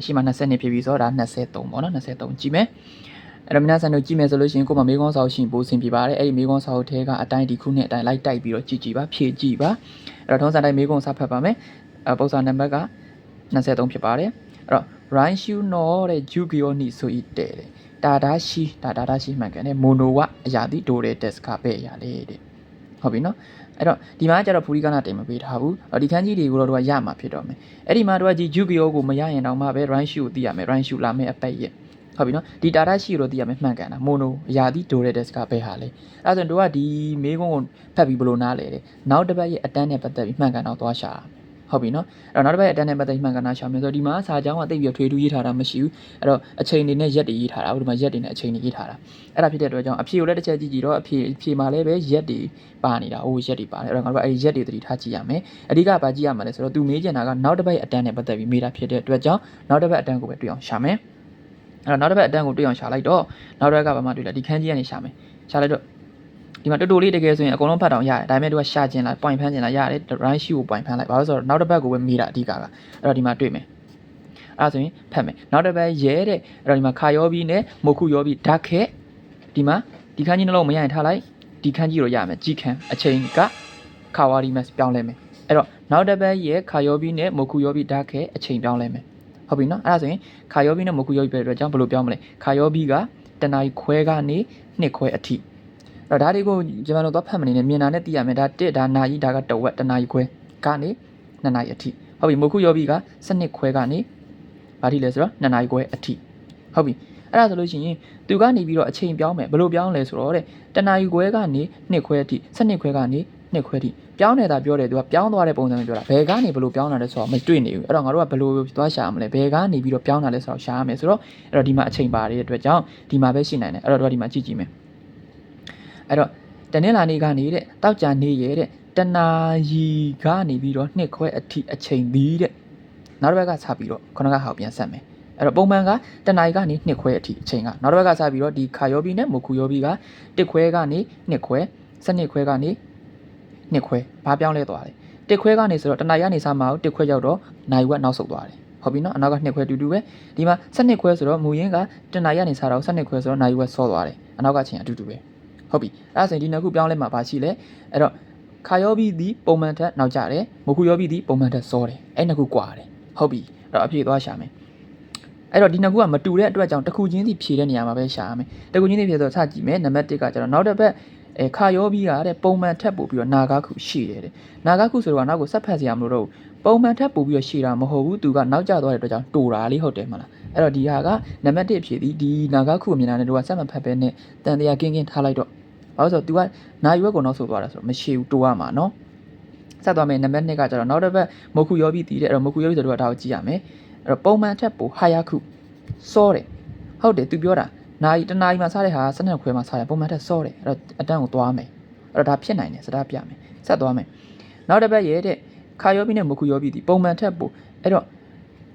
ရှိမှ20နှစ်ဖြစ်ပြီဆိုတော့ဒါ23ပေါ့နော်23ကြည့်မယ်အဲ့တော့皆さんတို့ကြည့်မယ်ဆိုလို့ရှိရင်ကိုမမေကွန်စာအုပ်ရှင်ပို့ဆင်ပြပါတယ်အဲ့ဒီမေကွန်စာအုပ်ထဲကအတိုင်းဒီခုနှစ်အတိုင်းလိုက်တိုက်ပြီးတော့ကြည့်ပါဖြည့်ကြည့်ပါအဲ့တော့ထုံးစံတိုင်းမေကွန်စာဖတ်ပါမယ်ပုံစံနံပါတ်က23ဖြစ်ပါတယ်အဲ့တော့ Ranshu no တဲ့ Yu-Gi-Oh နိဆိုဤတဲ့ဒါဒါရှိမှန်ကန်တယ်မိုနိုဝအရာတိဒိုတဲ့ desk ပဲအရာလေးတဲ့ဟုတ်ပြီနော်အဲ့တော့ဒီမှာကျတော့ဖူရီကနာတင်မပေးထားဘူးဒီခန်းကြီးတွေကိုတော့တို့ကရမှာဖြစ်တော့မယ်အဲ့ဒီမှာတို့ကဒီ Yu-Gi-Oh ကိုမရရင်တော့မှပဲ Ranshu ကိုသိရမယ် Ranshu လာမယ်အပိတ်ရဲ့ဟုတ်ပြီနော်ဒီတာတာရှိလို့သိရမယ်မှန်ကန်တာမိုနိုအရာတိဒိုတဲ့ desk ပဲဟာလေအဲ့ဒါဆိုတို့ကဒီမေးခွန်းကိုဖတ်ပြီးဘယ်လိုနားလဲတဲ့နောက်တစ်ပတ်ရဲ့အတန်းနဲ့ပတ်သက်ပြီးမှန်ကန်တော့သွားရှာဟုတ်ပြီနော်အဲ့တော့နောက်တစ်ပတ်အတန်းနဲ့ပတ်သက်မှန်ကန်တာရှာမယ်ဆိုတော့ဒီမှာစာကြောင်းကတိတ်ပြီးထွေထူးရေးထားတာမရှိဘူးအဲ့တော့အချိန်တွေနဲ့ရက်တွေရေးထားတာဟိုဒီမှာရက်တွေနဲ့အချိန်တွေရေးထားတာအဲ့ဒါဖြစ်တဲ့အတွက်ကြောင့်အဖြေကိုလည်းတစ်ချက်ကြည့်ကြည့်တော့အဖြေမှာလည်းပဲရက်တွေပါနေတာဟိုရက်တွေပါတယ်အဲ့တော့ငါတို့အဲ့ရက်တွေသတိထားကြည့်ရမယ်အဓိကဘာကြည့်ရမှာလဲဆိုတော့သူမေးချင်တာကနောက်တစ်ပတ်အတန်းနဲ့ပတ်သက်ပြီးမေးတာဖြစ်တဲ့အတွက်ကြောင့်နောက်တစ်ပတ်အတန်းကိုပဲတွေ့အောင်ရှာမယ်အဲ့တော့နောက်တစ်ပတ်အတန်းကိုတွေ့အောင်ရှာလိုက်တော့နောက်တစ်ပတ်ကဘာမှတွေ့လဲဒီခန်းကြီးကနေရှာမယ်ရှာလိုက်တော့ဒီမှာတိုးလေးတကယ်ဆိုရင်အကုန်လုံးဖတ်တောင်ရတယ်ဒါပေမဲ့သူကရှာကျင်လာ point ဖမ်းကျင်လာရတယ် right shoe ကို point ဖမ်းလိုက်ဘာလို့ဆိုတော့နောက်တစ်ပတ်ကိုပဲမေးတာအဓိကကအဲ့တော့ဒီမှာတွေ့မယ်အဲ့ဒါဆိုရင်ဖတ်မယ်နောက်တစ်ပတ်ရဲတဲ့အဲ့တော့ဒီမှာခါယောဘီနဲ့မိုခုယောဘီဓာတ်ခဲဒီမှာဒီခန်းကြီးနှလုံးမရရင်ထားလိုက်ဒီခန်းကြီးတော့ရမယ်ကြည်ခံအချိန်ကခါဝါရီမတ်ပြောင်းလဲမယ်အဲ့တော့နောက်တစ်ပတ်ရဲခါယောဘီနဲ့မိုခုယောဘီဓာတ်ခဲအချိန်ပြောင်းလဲမယ်ဟုတ်ပြီနော်အဲ့ဒါဆိုရင်ခါယောဘီနဲ့မိုခုယောဘီပဲအတွက်ကြောင့်ဘယ်လိုပြောင်းမလဲခါယောဘီကတနားခွဲကနေနှစ်ခွဲအထိအဲ့ဒါတွေကိုကျွန်တော်တို့သွားဖတ်မနေနဲ့မြင်တာနဲ့သိရမယ်ဒါတစ်ဒါနာကြီးဒါကတဝက်တနာကြီးခွဲကနေ2နာရီအထိဟုတ်ပြီမိုခုယောဘီက7ခွဲကနေဘာထိလဲဆိုတော့2နာရီခွဲအထိဟုတ်ပြီအဲ့ဒါဆိုလို့ရှိရင်သူကနေပြီးတော့အချိန်ပြောင်းမယ်ဘယ်လိုပြောင်းလဲဆိုတော့တဲ့တနာရီခွဲကနေ2ခွဲအထိ7ခွဲကနေ2ခွဲအထိပြောင်းနေတာပြောတယ်သူကပြောင်းသွားတဲ့ပုံစံမျိုးပြောတာဘယ်ကနေဘယ်လိုပြောင်းလာလဲဆိုတော့မတွေ့နေဘူးအဲ့တော့ငါတို့ကဘယ်လိုသွားရှာမလဲဘယ်ကနေပြီးတော့ပြောင်းလာလဲဆိုတော့ရှာရမယ်ဆိုတော့အဲ့တော့ဒီမှာအချိန်ပါတဲ့အတွက်ကြောင့်ဒီမှာပဲရှိနိုင်တယ်အဲ့တော့ဒီမှာကြည့်ကြည့်မယ်အဲ့တော့တနင်္လာနေ့ကနေတဲ့တောက်ကြနေရဲတဲ့တနာရီကနေပြီးတော့2ခွဲအထိအချိန်ပြီးတဲ့နောက်တစ်ဘက်ကစပြီးတော့ခုနကဟောက်ပြန်ဆက်မယ်အဲ့တော့ပုံမှန်ကတနာရီကနေ2ခွဲအထိအချိန်ကနောက်တစ်ဘက်ကစပြီးတော့ဒီခါယောဘီနဲ့မိုခုယောဘီက1ခွဲကနေ2ခွဲ7ခွဲကနေ2ခွဲဘာပြောင်းလဲသွားလဲ1ခွဲကနေဆိုတော့တနာရီကနေစမှာကို1ခွဲရောက်တော့နိုင်ဝက်နောက်ဆုတ်သွားတယ်ဟုတ်ပြီနော်အနောက်က2ခွဲတူတူပဲဒီမှာ7ခွဲဆိုတော့မူရင်းကတနာရီကနေစတော့7ခွဲဆိုတော့နိုင်ဝက်ဆော့သွားတယ်အနောက်ကအချိန်အတူတူပဲဟုတ်ပြီအဲ့ဒါဆိုရင်ဒီနှစ်ခုပြောင်းလဲမှာပါရှိလဲအဲ့တော့ခါယောဘီဒီပုံမှန်ထက်နောက်ကျတယ်မိုခုယောဘီဒီပုံမှန်ထက်စောတယ်အဲ့နှစ်ခုကွာတယ်ဟုတ်ပြီအဲ့တော့အဖြေသွားရှာမယ်အဲ့တော့ဒီနှစ်ခုကမတူတဲ့အတွက်ကြောင့်တစ်ခုချင်းစီဖြေတဲ့နေရာမှာပဲရှာရမယ်တစ်ခုချင်းစီဖြေဆိုတော့စကြည့်မယ်နံပါတ်1ကကျတော့နောက်တစ်ပတ်ခါယောဘီကတဲ့ပုံမှန်ထက်ပို့ပြီးတော့နာဂခုရှိတယ်တဲ့နာဂခုဆိုတော့နောက်ကိုဆက်ဖက်စရာမလိုတော့ဘူးပုံမှန်ထက်ပို့ပြီးတော့ရှိတာမဟုတ်ဘူးသူကနောက်ကျသွားတဲ့အတွက်ကြောင့်တူတာလေးဟုတ်တယ်မလားအဲ့တော့ဒီဟာကနံပါတ်1ဖြေသည်ဒီနာဂခုအမြင်နဲ့တို့ကဆက်မဖက်ပဲနဲ့တန်တရားကင်းထားလိုက်တော့ဘာလို့ဆိုတော့ तू ကနာရွက်ကိုနောက်ဆိုသွားတာဆိုတော့မရှိဘူးတိုးရမှာနော်ဆက်သွားမယ်နံပါတ်2ကကျတော့နောက်တစ်ပတ်မိုခုယောဘီတည်တယ်အဲ့တော့မိုခုယောဘီဆိုတော့ဒါကိုကြည့်ရမယ်အဲ့တော့ပုံမှန်ထက်ပိုဟာယာခုစောတယ်ဟုတ်တယ် तू ပြောတာနာရီတနာရီမှာစားတဲ့ဟာ12ခွဲမှာစားတယ်ပုံမှန်ထက်စောတယ်အဲ့တော့အတန်းကိုသွားမယ်အဲ့တော့ဒါဖြစ်နိုင်တယ်စကားပြမယ်ဆက်သွားမယ်နောက်တစ်ပတ်ရဲ့တဲ့ခါယောဘီနဲ့မိုခုယောဘီတည်ပုံမှန်ထက်ပိုအဲ့တော့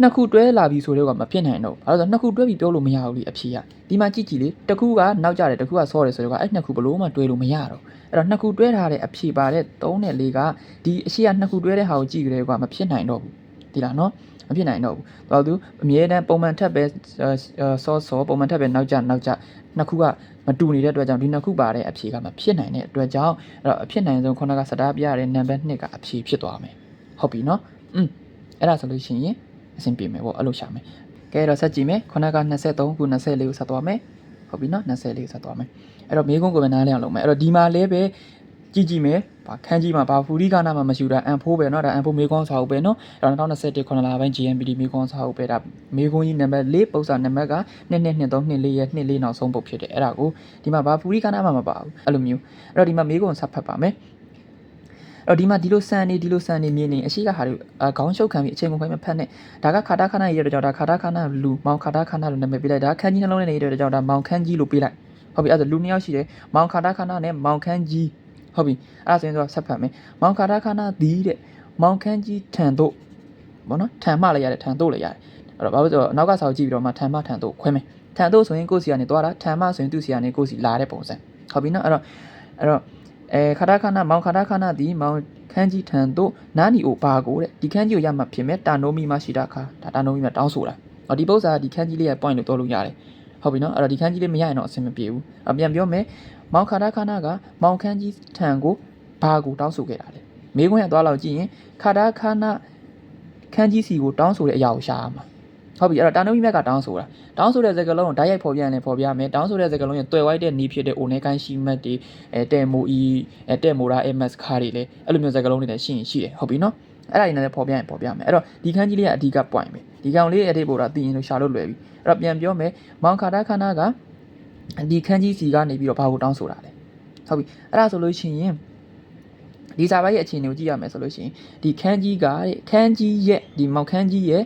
နှစ်ခုတွဲလာပြီဆိုတော့ကမဖြစ်နိုင်တော့ဘူးအဲ့တော့နှစ်ခုတွဲပြီးပြောလို့မရဘူးလေအဖြေကဒီမှာကြည့်ကြည့်လေတစ်ခုကနောက်ကျတယ်တစ်ခုကစောတယ်ဆိုတော့အဲ့နှစ်ခုဘလို့မှတွဲလို့မရတော့အဲ့တော့နှစ်ခုတွဲထားတဲ့အဖြေပါတဲ့3နဲ့4ကဒီအရှိကနှစ်ခုတွဲတဲ့ဟာကိုကြည့်ကြတယ်ကွာမဖြစ်နိုင်တော့ဘူးဒီလားနော်မဖြစ်နိုင်တော့ဘူးတော့သူအမြဲတမ်းပုံမှန်ထက်ပဲစောပုံမှန်ထက်ပဲနောက်ကျနှစ်ခုကမတူနေတဲ့အတွက်ကြောင့်ဒီနှစ်ခုပါတဲ့အဖြေကမဖြစ်နိုင်တဲ့အတွက်ကြောင့်အဲ့တော့အဖြစ်နိုင်ဆုံးခုနကစတားပြရတဲ့နံပါတ်2ကအဖြေဖြစ်သွားမယ်ဟုတ်ပြီနော်အဲ့ဒါဆိုလို့ရှိရင်အဆင်ပြေမယ်ပေါ့အဲ့လိုရှာမယ်ကဲတော့ဆက်ကြည့်မယ်ခုနက23ခု24ကိုဆက်သွားမယ်ဟုတ်ပြီနော်24ကိုဆက်သွားမယ်အဲ့တော့မေးခွန်းကိုပဲနားလည်အောင်လုပ်မယ်အဲ့တော့ဒီမှာလည်းပဲကြည့်မယ်ဘာခန်းကြီးမှာဘာဖူရီကနာမှာမရှိတာအန်ဖိုးပဲเนาะဒါအန်ဖိုးမေးခွန်းစာအုပ်ပဲเนาะအဲ့တော့2021ခုနလပိုင်း GMPD မေးခွန်းစာအုပ်ပဲဒါမေးခွန်းကြီးနံပါတ်4ပုံစံနံပါတ်က222324ရဲ့24နောက်ဆုံးပုတ်ဖြစ်တယ်အဲ့ဒါကိုဒီမှာဘာဖူရီကနာမှာမပါဘူးအဲ့လိုမျိုးအဲ့တော့ဒီမှာမေးခွန်းဆက်ဖတ်ပါမယ်အဲ့တော့ဒီမှာဒီလိုစံနေမြင်နေအရှိကဟာတွေခေါင်းရှုပ်ခံပြီးအချိန်ကုန်ခွဲမဖက်နဲ့ဒါကခါတာခါနာရတဲ့ကြောင့်ဒါခါတာခါနာလူမောင်ခါတာခါနာလို့နာမည်ပေးလိုက်ဒါခန်းကြီးနှလုံးနဲ့နေတဲ့ကြောင့်ဒါမောင်ခန်းကြီးလို့ပေးလိုက်ဟုတ်ပြီအဲ့ဒါလူ2ယောက်ရှိတယ်မောင်ခါတာခါနာနဲ့မောင်ခန်းကြီးဟုတ်ပြီအဲ့ဒါဆိုရင်တော့ဆက်ဖတ်မယ်မောင်ခါတာခါနာဒီတဲ့မောင်ခန်းကြီးထံတို့ဘောနော်ထံမှလည်းရတယ်ထံတို့လည်းရတယ်အဲ့တော့ဘာလို့ဆိုတော့နောက်ကစာကိုကြည့်ပြီးတော့မှထံမှထံတို့ခွဲမယ်ထံတို့ဆိုရင်ကိုယ့်စီကနေသွားတာထံမှဆိုရင်သူ့စီကနေကိုယ့်စီလာတဲ့ပုံစံဟုတ်ပြီနော်အဲ့တော့ ခါတာခါနာမောင်ခါတာခါနာဒီမောင်ခန်းကြီးထံသို့နာနီအိုဘာကိုတဲ့ဒီခန်းကြီးကိုရမှဖြစ်မဲ့တာနိုမီမရှိတာခါဒါတာနိုမီမှာတောင်းဆိုတာဒီပု္ပ္ပစာဒီခန်းကြီးလေးရဲ့ point လို့ပြောလို့ရတယ်ဟုတ်ပြီနော်အဲ့တော့ဒီခန်းကြီးလေးမရရင်တော့အဆင်မပြေဘူးပြန်ပြောမယ်မောင်ခါတာခါနာကမောင်ခန်းကြီးထံကိုဘာကိုတောင်းဆိုခဲ့တာလေမေးခွန်းရသွားလောက်ကြည့်ရင်ခါတာခါနာခန်းကြီးစီကိုတောင်းဆိုတဲ့အရာကိုရှာရမှာဟုတ်ပြီအဲ့တော့တာနိုမီမြတ်ကတောင်းဆိုတာတောင်းဆိုတဲ့စကားလုံးကိုဓာတ်ရိုက်ဖော်ပြရင်လည်းဖော်ပြမယ်တောင်းဆိုတဲ့စကားလုံးရဲ့တွေ့ဝိုက်တဲ့နီးဖြစ်တဲ့ one ကိုင်းရှိမှတ်တွေတဲမိုအီတဲမိုရာ ms ခါတွေလည်းအဲ့လိုမျိုးစကားလုံးတွေလည်းရှိရင်ရှိတယ်ဟုတ်ပြီနော်အဲ့ဒါတွေနဲ့လည်းဖော်ပြရင်ဖော်ပြမယ်အဲ့တော့ဒီခန်းကြီးလေးကအဓိက point ပဲဒီကောင်လေးရဲ့အတိတ်ပေါ်တာသိရင်လို့ရှာလို့လွယ်ပြီအဲ့တော့ပြန်ပြောမယ်မောင်ခါတာခါနာကဒီခန်းကြီးစီကနေပြီးတော့ဘာကိုတောင်းဆိုတာလဲဟုတ်ပြီအဲ့ဒါဆိုလို့ရှိရင်ဒီစာပိုင်းရဲ့အခြေအနေကိုကြည့်ရမယ်ဆိုလို့ရှိရင်ဒီခန်းကြီးကခန်းကြီးရဲ့ဒီမောင်ခန်းကြီးရဲ့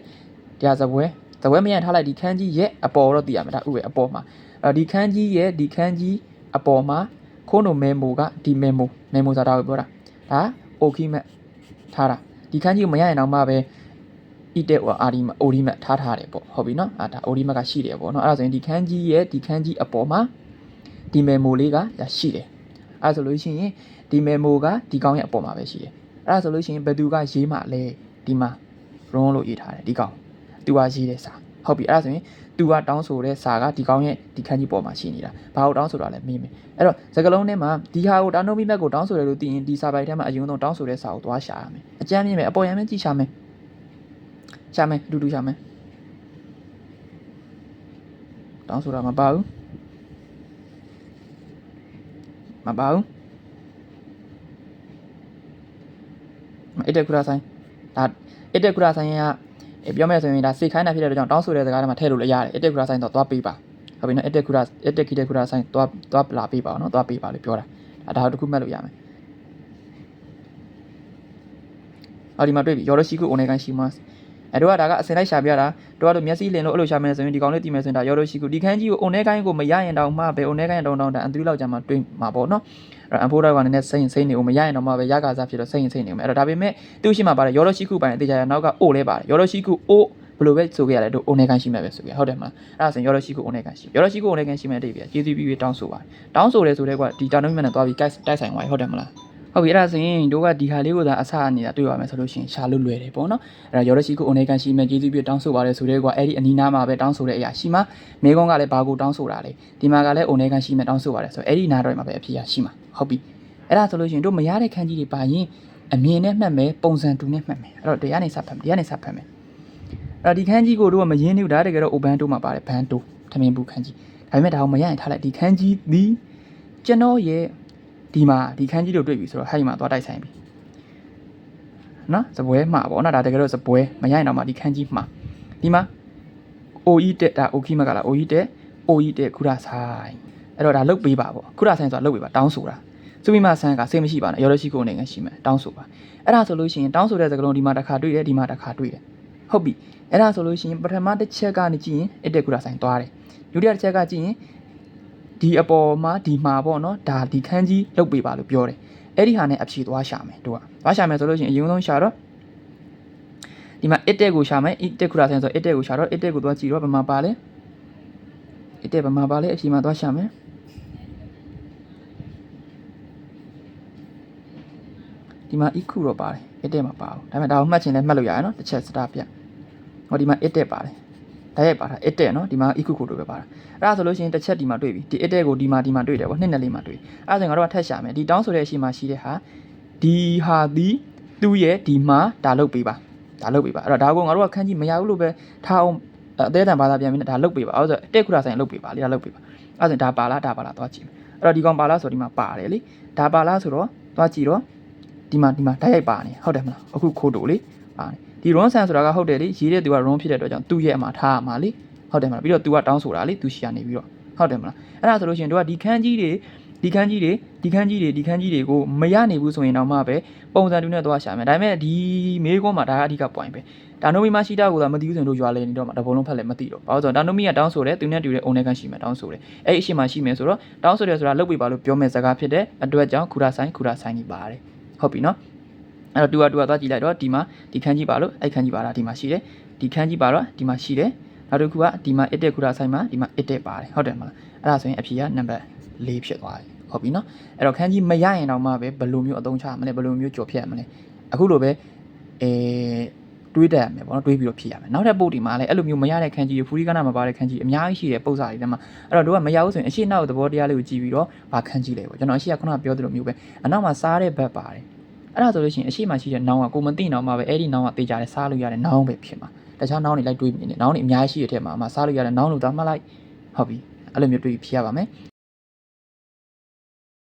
တရားစပွဲမရထားလိုက်ဒီခန်းကြီးရဲ့အပေါ်တော့သိရမယ်ဒါဥပဲအပေါ်မှာဒီခန်းကြီးရဲ့ဒီခန်းကြီးအပေါ်မှာခိုးနိုမဲမိုကဒီမဲမိုဆိုတာကိုပြောတာဒါအိုခီမက်ထားတာဒီခန်းကြီးကိုမရရင်တော့မှပဲဣတဲ့အာဒီအိုဒီမက်ထားတယ်ပေါ့ဟုတ်ပြီနော်ဒါအိုဒီမက်ကရှိတယ်ပေါ့နော်အဲ့ဒါဆိုရင်ဒီခန်းကြီးရဲ့ဒီခန်းကြီးအပေါ်မှာဒီမဲမိုလေးကရှိတယ်အဲ့ဆိုလို့ရှိရင်ဒီမဲမိုကဒီကောင်းရဲ့အပေါ်မှာပဲရှိတယ်အဲ့ဒါဆိုလို့ရှိရင်ဘယ်သူကရေးမှလဲဒီမှာ wrong လို့ရေးထားတယ်ဒီကောင်းသူကရေးတဲ့စာဟုတ်ပြီအဲ့ဒါဆိုရင်သူကတောင်းဆိုတဲ့စာကဒီကောင်းရဲ့ဒီခန်းကြီးပေါ်မှာရှိနေတာဘာလို့တောင်းဆိုတာလဲမေးမယ်အဲ့တော့စကလုံးထဲမှာဒီဟာကိုတာနိုမီမက်ကိုတောင်းဆိုတယ်လို့သိရင်ဒီစာပိုက်ထဲမှာအရင်ဆုံးတောင်းဆိုတဲ့စာကိုသွားရှာရမယ်အကြမ်းမြင်မယ်အပေါ်ရမ်းကြည့်ရှာမယ်အတူတူရှာမယ်တောင်းဆိုတာမပါဘူးအဲ့တက်ကူရာဆိုင်ဒါအဲ့တက်ကူရာဆိုင်ကပြောမယ်ဆိုရင်ဒါစိတ်ခိုင်းတာဖြစ်တဲ့အတွက်ကြောင့်တောင်းဆိုတဲ့စကားတွေမှာထည့်လို့လည်းရတယ်အဲ့တက်ကူရာဆိုင်တော့သွားပေးပါဟုတ်ပြီနော်အဲ့တက်ခီတက်ကူရာဆိုင်သွားလာပေးပါနော်သွားပေးပါလို့ပြောတာဒါတခုမှတ်လို့ရမယ်ဒီမှာတွေ့ပြီယောရရှိကု one ကိုင်းရှိမတ်အဲ့တော့ဒါကအစင်လိုက်ရှာပြတာတို့ကတော့မျက်စိလင်လို့အဲ့လိုရှာမယ်ဆိုရင်ဒီကောင်လေးတည်မယ်ဆိုရင်ဒါယောရရှိကုဒီခန်းကြီးကို one ကိုင်းကိုမရရင်တောင်မှပဲ one ကိုင်းတောင်အန်သူလောက်ကြာမှတွေ့မှာပေါ့နော်အဲ့အဖိုးတော်ကလည်းစိတ်နေဦးမရရင်တော့မှပဲရကားစားဖြစ်တော့စိတ်နေဦးမယ်အဲ့တော့ဒါပေမဲ့သူ့ရှိမှပါတယ်ယောရရှိကုပိုင်းအသေးချာနောက်ကအိုလဲပါတယ်ယောရရှိကုအိုဘယ်လိုပဲဆိုခဲ့ရတယ်တို့ one ကိုင်းရှိမှပဲဆိုခဲ့ဟုတ်တယ်မလားအဲ့ဒါဆိုရင်ယောရရှိကု one ကိုင်းရှိယောရရှိကု one ကိုင်းရှိမှအတိတ်ပဲကျေးဇူးပြီးတောင်းဆိုပါတယ်တောင်းဆိုတယ်ဆိုတဲ့ကွာဒီတာနိုမီမနဲ့သွားပြီးတိုက်ဆိုင်သွားပြီဟုတ်တယ်မလားဟုတ်ပြီအဲ့ဒါဆိုရင်တို့ကဒီဟာလေးကိုသာအစနေတာတွေ့ရမယ်ဆိုလို့ရှိရင်ရှာလို့လွယ်တယ်ပေါ့နော်အဲ့ဒါယောရရှိကု one ကိုင်းရှိမှကျေးဇူးပြီးတောင်းဆိုပါတယ်ဆိုတဲ့ကွာအဲ့ဒီအနီးနားမှာပဲတောင်းဆိုတဲ့အရာရှိမှမေကွန်ကလည်းဘာကိုတောင်းဆိုတာလဲဒီမှာကလည်း one ကိုင်းရှိမှတောင်းဆိုပါတယ်ဆိုအဲ့ဒီနားတော့မှာပဲအဖြစ်ရရှိမှာဟုတ်ပြီအဲ့ဒါဆိုလို့ရှိရင်တို့မရတဲ့ခန်းကြီးတွေပါရင်အမြင်နဲ့မှတ်မယ်ပုံစံတူနဲ့မှတ်မယ်အဲ့တော့တရားနေစဖတ်မယ်အဲ့ဒီခန်းကြီးကိုတို့ကမရင်းနေဘူးဒါတကယ်တော့ open တို့မှာပါတယ်ဘန်တို့ထမင်းဘူးခန်းကြီးဒါပေမဲ့ဒါကိုမရရင်ထားလိုက်ဒီခန်းကြီးဒီကျွန်တော်ရဲ့ဒီမှာဒီခန်းကြီးတို့တွေ့ပြီဆိုတော့ဟိုက်မှာသွားတိုက်ဆိုင်ပြီနော်စပွဲမှာပေါ့နော်ဒါတကယ်တော့စပွဲမရရင်တော့မှဒီခန်းကြီးမှာဒီမှာ OE တက်ဒါ OK မကလား OE တက်ခုရဆိုင်အဲ့တော့ဒါလုတ်ပေးပါပေါ့ခုရဆိုင်ဆိုတာလုတ်ပေးပါတောင်းဆိုတာသူမိမဆန်းကစိတ်မရှိပါနဲ့ယောရရှိကိုနိုင်ငံရှိမယ်တောင်းဆိုပါအဲ့ဒါဆိုလို့ရှိရင်တောင်းဆိုတဲ့စကားလုံးဒီမှာတစ်ခါတွေ့တယ်ဒီမှာတစ်ခါတွေ့တယ်ဟုတ်ပြီအဲ့ဒါဆိုလို့ရှိရင်ပထမတစ်ချက်ကနေကြည့်ရင်အတက်ကူရာဆိုင်သွားတယ်ဒုတိယတစ်ချက်ကကြည့်ရင်ဒီအပေါ်မှာဒီမှာပေါ့နော်ဒါဒီခန်းကြီးလုတ်ပေးပါလို့ပြောတယ်အဲ့ဒီဟာနဲ့အဖြေသွားရှာမယ်တို့ကသွားရှာမယ်ဆိုလို့ရှိရင်အရင်ဆုံးရှာတော့ဒီမှာအတက်ကိုရှာမယ်အတက်ကူရာဆိုင်ဆိုအတက်ကိုရှာတော့အတက်ကိုသွားကြည့်တော့ဘယ်မှာပါလဲအတက်ဘယ်မှာပါလဲအဖြေမှာသွားရှာမယ်ဒီမှာ equal တော့ပါတယ် edit မှာပါဘူးဒါပေမဲ့ဒါကိုမှတ်ချင်လဲမှတ်လို့ရတယ်နော်တစ်ချက် start ပြဟောဒီမှာ edit ပါတယ်ဒါရိုက်ပါတာ edit နော်ဒီမှာ equal ကိုတွေ့ပဲပါတာအဲ့ဒါဆိုလို့ရှိရင်တစ်ချက်ဒီမှာတွေ့ပြီဒီ edit ကိုဒီမှာတွေ့တယ်ပေါ့နှစ်လေးမှာတွေ့အဲ့ဒါဆိုရင်ငါတို့ကထပ်ရှာမယ်ဒီတောင်းဆိုတဲ့အရှိမှာရှိတဲ့ဟာဒီဟာဒီသူ့ရဲ့ဒီမှာဒါလုတ်ပေးပါအဲ့တော့ဒါကိုငါတို့ကခန်းကြီးမရဘူးလို့ပဲထားအောင်အသေးအံဘာသာပြန်ပြီးဒါလုတ်ပေးပါအဲ့ဆိုတက်ခုရာဆိုင်လုတ်ပေးပါလေဒါလုတ်ပေးပါအဲ့ဆိုဒါပါလားသွားကြည့်မယ်အဲ့တော့ဒီကောင်ပါလားဆိုဒီမှာပါတယ်လေဒါပါလားဆိုတော့သွားကြည့်တော့ဒီမှာတိုက်ရိုက်ပါနေဟုတ်တယ်မလားအခုခိုးတူလေပါနေဒီ run ဆန်ဆိုတာကဟုတ်တယ်လေရေးတဲ့သူက run ဖြစ်တဲ့အတွက်ကြောင့်သူ့ရဲ့အမှာထားရမှာလေဟုတ်တယ်မလားပြီးတော့ तू ကတောင်းဆိုတာလေ तू ရှာနေပြီးတော့ဟုတ်တယ်မလားအဲ့ဒါဆိုလို့ရှိရင်တို့ကဒီခန်းကြီးတွေကိုမရနိုင်ဘူးဆိုရင်တော့မှပဲပုံစံတူနဲ့သွားရှာမယ်ဒါပေမဲ့ဒီမေးခွန်းမှာဒါကအဓိက point ပဲဒါနိုမီမရှိတာကိုသာမသိဘူးဆိုရင်တို့ရွာလဲနေတော့မှတဘုံလုံးဖတ်လဲမသိတော့ဘာလို့ဆိုတော့ဒါနိုမီကတောင်းဆိုတယ်သူနဲ့တူတဲ့ owner ကန်ရှိမယ်တောင်းဆိုတယ်အဲ့ဒီအရှိမရှိမယ်ဆိုတော့တောင်းဆိုတယ်ဆိုတာလုတ်ပြပါလို့ပြောမဲ့စကားဖြစ်တဲ့အတွက်ကြောင့်ခူရာဆိုင်ကြီးပါတယ်ဟုတ်ပြီနော်အဲ့တော့တူကသွားကြည့်လိုက်တော့ဒီမှာဒီခန်းကြီးပါလို့အဲ့ခန်းကြီးပါတာဒီမှာရှိတယ်ဒီခန်းကြီးပါတော့ဒီမှာရှိတယ်နောက်တစ်ခုကဒီမှာ edit ခူရာဆိုင်မှာဒီမှာ edit ပါတယ်ဟုတ်တယ်မလားအဲ့ဒါဆိုရင်အဖြေကနံပါတ်4ဖြစ်သွားပြီ ဟုတ်ပြီနော်အဲ့တော့ခန်းကြီးမရရင်တော့မှပဲဘယ်လိုမျိုးအသုံးချရမလဲဘယ်လိုမျိုးကြော်ဖြတ်ရမလဲအခုလိုပဲတွေးတတ်ရမယ်ပေါ့နော်တွေးပြီးတော့ဖြည့်ရမယ်နောက်ထပ်ပုတ်ဒီမှာလည်းအဲ့လိုမျိုးမရတဲ့ခန်းကြီးဖူရီကနာမပါတဲ့ခန်းကြီးအများကြီးရှိတယ်ပုတ်စာတွေထဲမှာအဲ့တော့တို့ကမရဘူးဆိုရင်အရှိနောက်သဘောတရားလေးကိုကြည့်ပြီးတော့ဗာခန်းကြီးလဲပေါ့ကျွန်တော်အရှိကခုနကပြောသလိုမျိုးပဲအနောက်မှာစားတဲ့ဘက်ပါတယ်အဲ့ဒါဆိုလို့ရှိရင်အရှိမှရှိတဲ့နောင်ကကိုမသိနောင်မှာပဲအဲ့ဒီနောင်ကတေးကြတယ်စားလို့ရတဲ့နောင်ပဲဖြစ်မှာတခြားနောင်တွေလိုက်တွေးပြီးနေနောင်တွေအများကြီးရှိတဲ့ထဲမှာအမှစားလို့ရတဲ့နောင်လို့သားမှတ်လိုက်ဟုတ်ပြီအဲ့လိုမျိုးတွေးဖြည့်ရပါမယ်